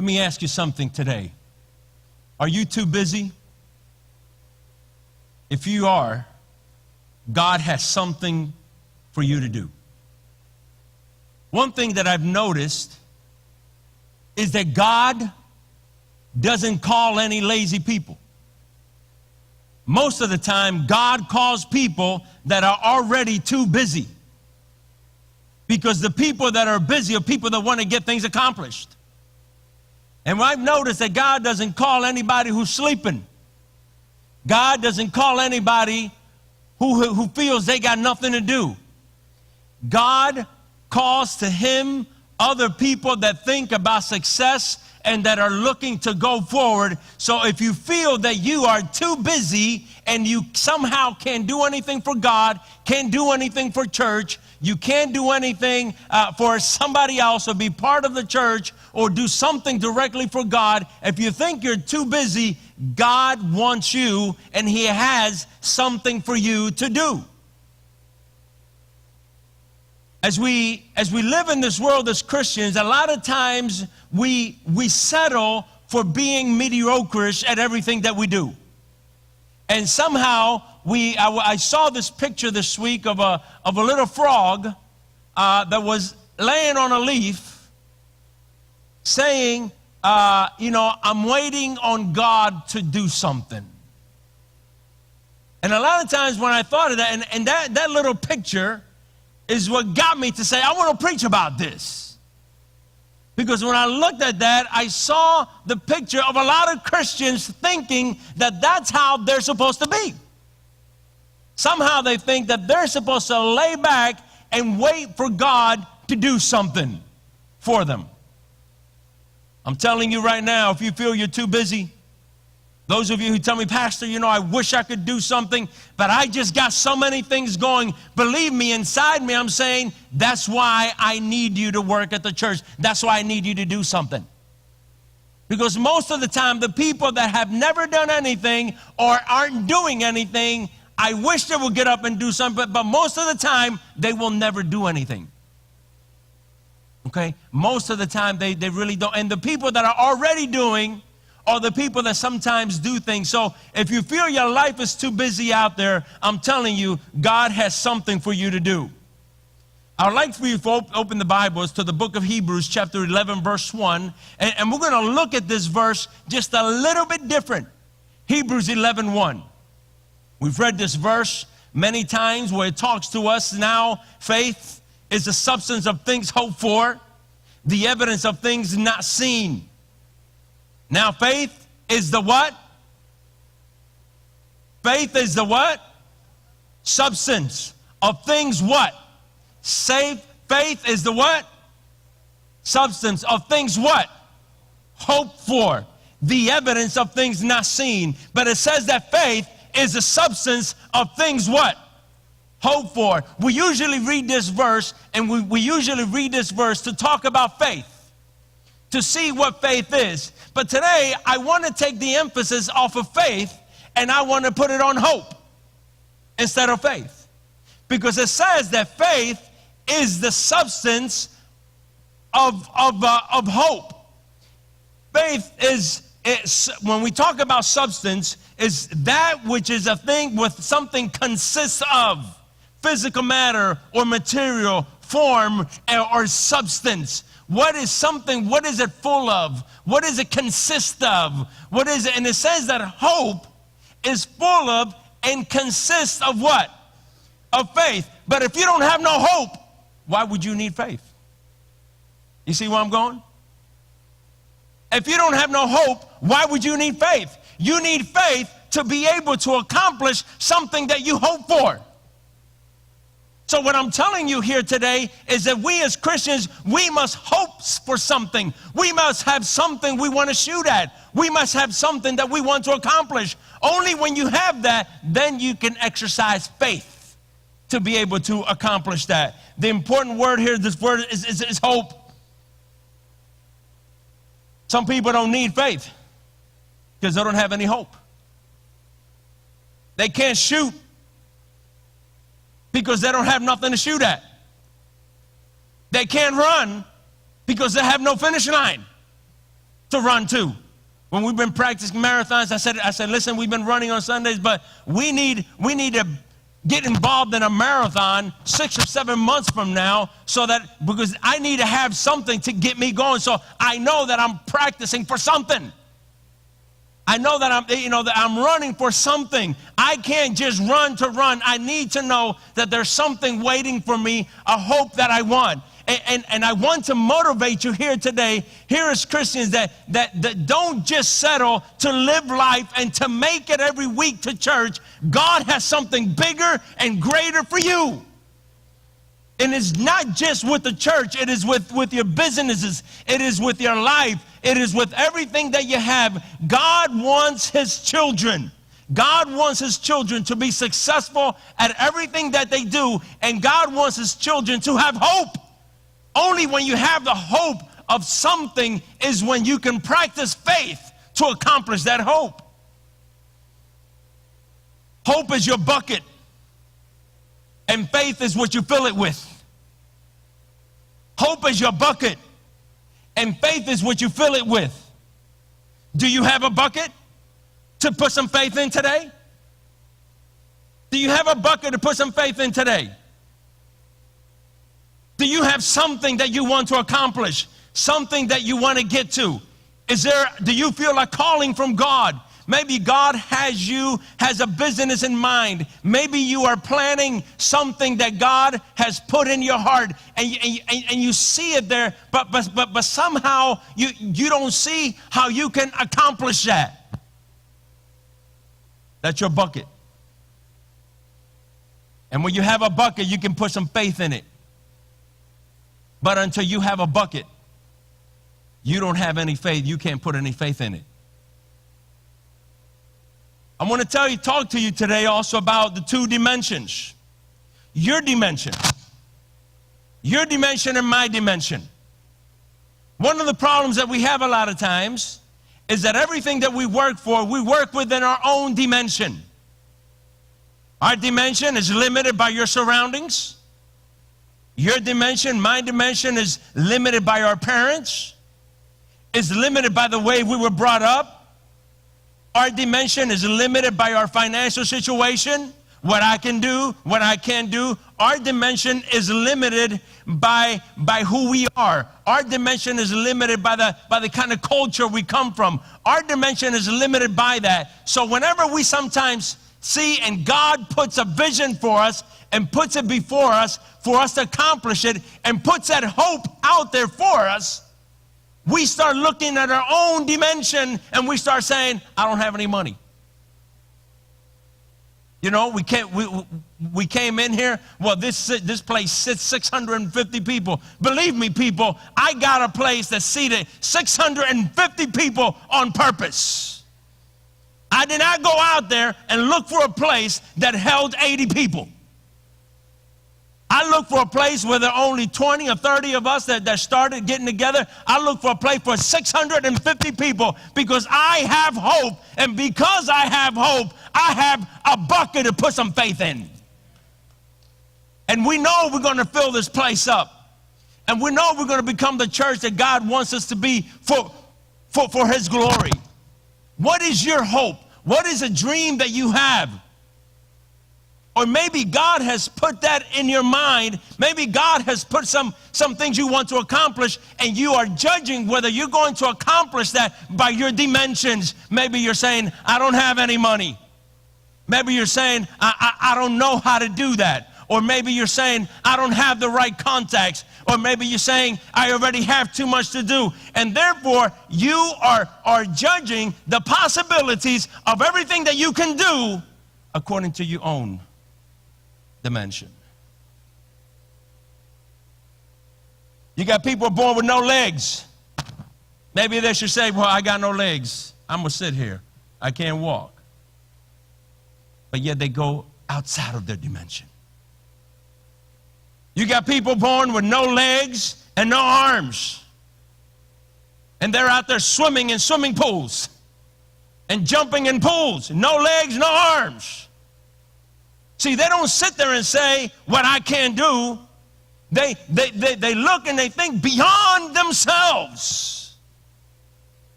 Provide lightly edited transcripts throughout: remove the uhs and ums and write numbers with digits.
Let me ask you something today. Are you too busy? If you are, God has something for you to do. One thing that I've noticed is that God doesn't call any lazy people. Most of the time, God calls people that are already too busy. Because the people that are busy are people that want to get things accomplished. And I've noticed that God doesn't call anybody who's sleeping. God doesn't call anybody who feels they got nothing to do. God calls to him other people that think about success and that are looking to go forward. So if you feel that you are too busy and you somehow can't do anything for God, can't do anything for church, you can't do anything for somebody else or be part of the church or do something directly for God, if you think you're too busy, God wants you and he has something for you to do. As we live in this world as Christians, a lot of times we settle for being mediocre-ish at everything that we do. And somehow I saw this picture this week of a little frog that was laying on a leaf saying, I'm waiting on God to do something. And a lot of times when I thought of that, and that little picture is what got me to say, I want to preach about this. Because when I looked at that, I saw the picture of a lot of Christians thinking that that's how they're supposed to be. Somehow they think that they're supposed to lay back and wait for God to do something for them. I'm telling you right now, if you feel you're too busy, those of you who tell me, Pastor, I wish I could do something, but I just got so many things going. Believe me, inside me, I'm saying, that's why I need you to work at the church. That's why I need you to do something. Because most of the time, the people that have never done anything or aren't doing anything, I wish they would get up and do something, but most of the time, they will never do anything. Okay? Most of the time, they really don't. And the people that are already doing are the people that sometimes do things. So if you feel your life is too busy out there, I'm telling you, God has something for you to do. I'd like for you to open the Bibles to the book of Hebrews, chapter 11, verse 1. And we're going to look at this verse just a little bit different. Hebrews 11, 1. We've read this verse many times where it talks to us now. Faith is the substance of things hoped for, the evidence of things not seen. Now, faith is the what? Faith is the what? Substance of things what? Faith is the what? Substance of things what? Hoped for. The evidence of things not seen. But it says that faith is the substance of things what? Hoped for. We usually read this verse, and we usually read this verse to talk about faith, to see what faith is. But today, I want to take the emphasis off of faith, and I want to put it on hope instead of faith. Because it says that faith is the substance of hope. Faith is, when we talk about substance, is that which is a thing with something consists of. Physical matter or material, form or substance. What is something? What is it full of? What does it consist of? What is it? And it says that hope is full of and consists of what? Of faith. But if you don't have no hope, why would you need faith? You see where I'm going? If you don't have no hope, why would you need faith? You need faith to be able to accomplish something that you hope for. So what I'm telling you here today is that we as Christians, we must hope for something. We must have something we want to shoot at. We must have something that we want to accomplish. Only when you have that, then you can exercise faith to be able to accomplish that. The important word here, this word is hope. Some people don't need faith because they don't have any hope. They can't shoot because they don't have nothing to shoot at. They can't run because they have no finish line to run too. When we've been practicing marathons, I said, listen, we've been running on Sundays, but we need to get involved in a marathon 6 or 7 months from now, because I need to have something to get me going. So I know that I'm practicing for something. I know that I'm running for something. I can't just run to run. I need to know that there's something waiting for me, a hope that I want. And I want to motivate you here today, here as Christians, that don't just settle to live life and to make it every week to church. God has something bigger and greater for you. And it's not just with the church. It is with your businesses. It is with your life. It is with everything that you have. God wants his children. God wants his children to be successful at everything that they do. And God wants his children to have hope. Only when you have the hope of something is when you can practice faith to accomplish that hope. Hope is your bucket, and faith is what you fill it with. Hope is your bucket, and faith is what you fill it with. Do you have a bucket to put some faith in today? Do you have a bucket to put some faith in today? Do you have something that you want to accomplish? Something that you want to get to? Do you feel a calling from God? Maybe God has a business in mind. Maybe you are planning something that God has put in your heart, and you see it there, but somehow you don't see how you can accomplish that. That's your bucket. And when you have a bucket, you can put some faith in it. But until you have a bucket, you don't have any faith. You can't put any faith in it. I want to talk to you today also about the two dimensions. Your dimension and my dimension. One of the problems that we have a lot of times is that everything that we work for, we work within our own dimension. Our dimension is limited by your surroundings. Your dimension, my dimension, is limited by our parents. It's limited by the way we were brought up. Our dimension is limited by our financial situation, what I can do, what I can't do. Our dimension is limited by who we are. Our dimension is limited by the kind of culture we come from. Our dimension is limited by that. So whenever we sometimes see and God puts a vision for us and puts it before us for us to accomplish it, and puts that hope out there for us, we start looking at our own dimension and we start saying, I don't have any money. You know, we came in here, well, this place sits 650 people. Believe me, people, I got a place that seated 650 people on purpose. I did not go out there and look for a place that held 80 people. I look for a place where there are only 20 or 30 of us that started getting together. I look for a place for 650 people because I have hope. And because I have hope, I have a bucket to put some faith in. And we know we're going to fill this place up. And we know we're going to become the church that God wants us to be for his glory. What is your hope? What is a dream that you have? Or maybe God has put that in your mind. Maybe God has put some things you want to accomplish, and you are judging whether you're going to accomplish that by your dimensions. Maybe you're saying, I don't have any money. Maybe you're saying, I don't know how to do that. Or maybe you're saying, I don't have the right contacts. Or maybe you're saying, I already have too much to do. And therefore, you are judging the possibilities of everything that you can do according to your own dimension. You got people born with no legs. Maybe they should say, well, I got no legs. I'm going to sit here. I can't walk. But yet they go outside of their dimension. You got people born with no legs and no arms. And they're out there swimming in swimming pools and jumping in pools. No legs, no arms. See, they don't sit there and say what I can't do. They look and they think beyond themselves.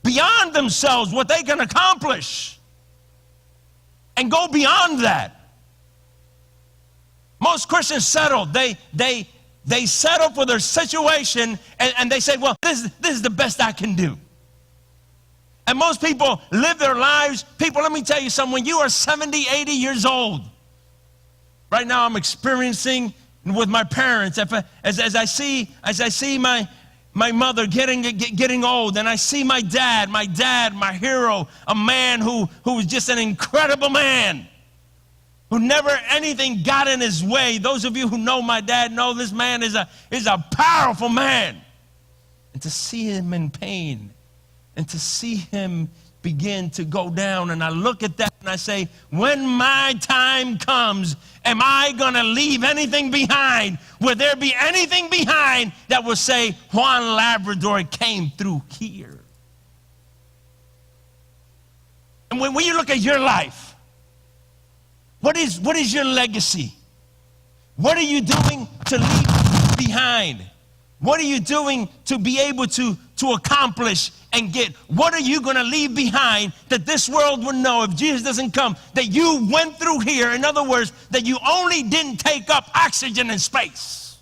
beyond themselves, what they can accomplish, and go beyond that. Most Christians settle. They settle for their situation, and they say, well, this is the best I can do. And most people live their lives. People, let me tell you something. When you are 70, 80 years old, right now I'm experiencing with my parents, as I see my mother getting old, and I see my dad, my hero, a man who was just an incredible man, who never anything got in his way. Those of you who know my dad know this man is a powerful man. And to see him in pain, and to see him begin to go down, and I look at that and I say, when my time comes, am I going to leave anything behind? Will there be anything behind that will say, Juan Labrador came through here? And when you look at your life, what is your legacy? What are you doing to leave behind? What are you doing to be able to accomplish and get? What are you going to leave behind that this world will know if Jesus doesn't come, that you went through here? In other words, that you only didn't take up oxygen in space.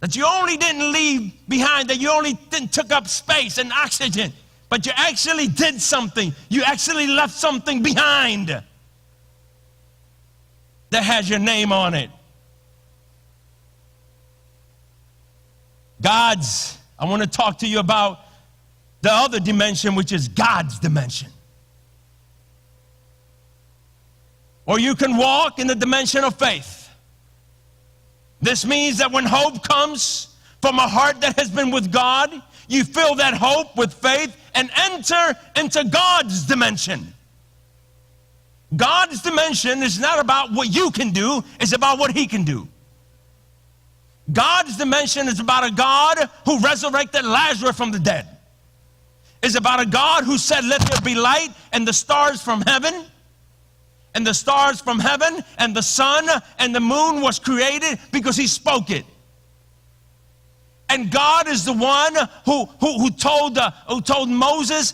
That you only didn't leave behind, that you only didn't took up space and oxygen, but you actually did something. You actually left something behind that has your name on it. I want to talk to you about the other dimension, which is God's dimension. Or you can walk in the dimension of faith. This means that when hope comes from a heart that has been with God, you fill that hope with faith and enter into God's dimension. God's dimension is not about what you can do, it's about what He can do. God's dimension is about a God who resurrected Lazarus from the dead. It's about a God who said, let there be light, and the stars from heaven, and the stars from heaven, and the sun and the moon was created because He spoke it. And God is the one who told Moses,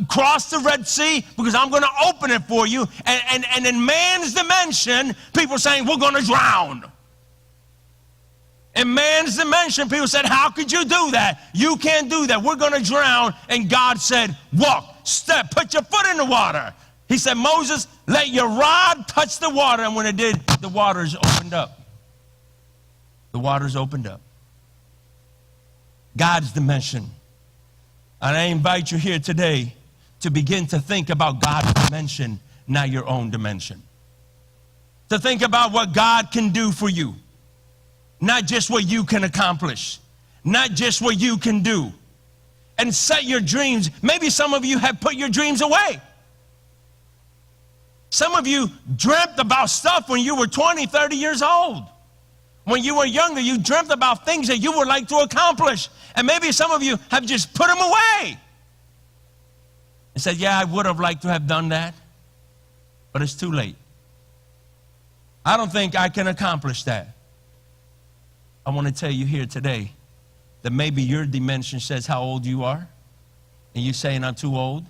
cross the Red Sea because I'm going to open it for you. And in man's dimension, people are saying, we're going to drown. In man's dimension, people said, how could you do that? You can't do that. We're going to drown. And God said, walk, step, put your foot in the water. He said, Moses, let your rod touch the water. And when it did, the waters opened up. The waters opened up. God's dimension. And I invite you here today to begin to think about God's dimension, not your own dimension. To think about what God can do for you. Not just what you can accomplish. Not just what you can do. And set your dreams. Maybe some of you have put your dreams away. Some of you dreamt about stuff when you were 20, 30 years old. When you were younger, you dreamt about things that you would like to accomplish. And maybe some of you have just put them away. And said, yeah, I would have liked to have done that, but it's too late. I don't think I can accomplish that. I want to tell you here today that maybe your dimension says how old you are, and you're saying I'm too old,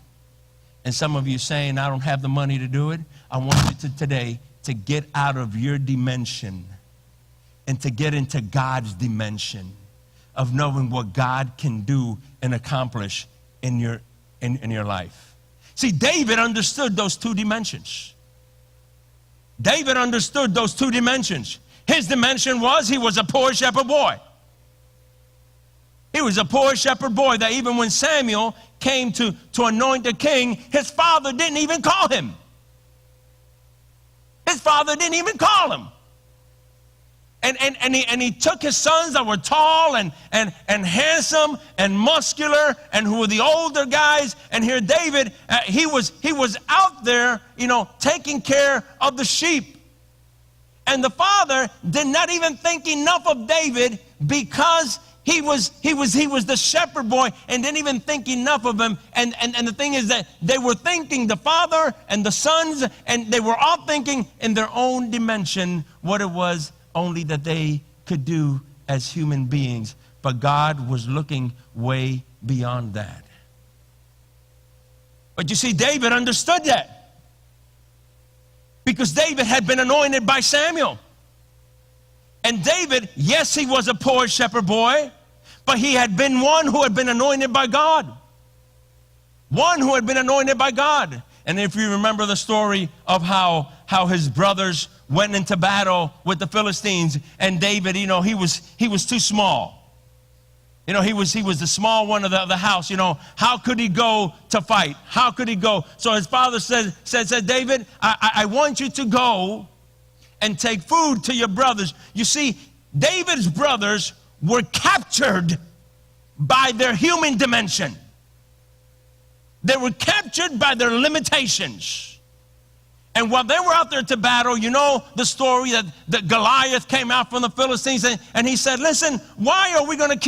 and some of you saying I don't have the money to do it. I want you today to get out of your dimension and to get into God's dimension of knowing what God can do and accomplish in your life. See, David understood those two dimensions. David understood those two dimensions. His dimension was he was a poor shepherd boy. He was a poor shepherd boy that even when Samuel came to anoint the king, his father didn't even call him. His father didn't even call him. And he took his sons that were tall and handsome and muscular and who were the older guys. And here David, he was out there, taking care of the sheep. And the father did not even think enough of David because he was the shepherd boy and didn't even think enough of him. And the thing is that they were thinking, the father and the sons, and they were all thinking in their own dimension what it was only that they could do as human beings. But God was looking way beyond that. But you see, David understood that. Because David had been anointed by Samuel. And David, yes, he was a poor shepherd boy, but he had been one who had been anointed by God. One who had been anointed by God. And if you remember the story of how his brothers went into battle with the Philistines, and David, he was too small. He was the small one of the house. How could he go to fight? How could he go? So his father said, David, I want you to go and take food to your brothers. You see, David's brothers were captured by their human dimension. They were captured by their limitations. And while they were out there to battle, you know the story that Goliath came out from the Philistines and he said, listen, why are we going to kill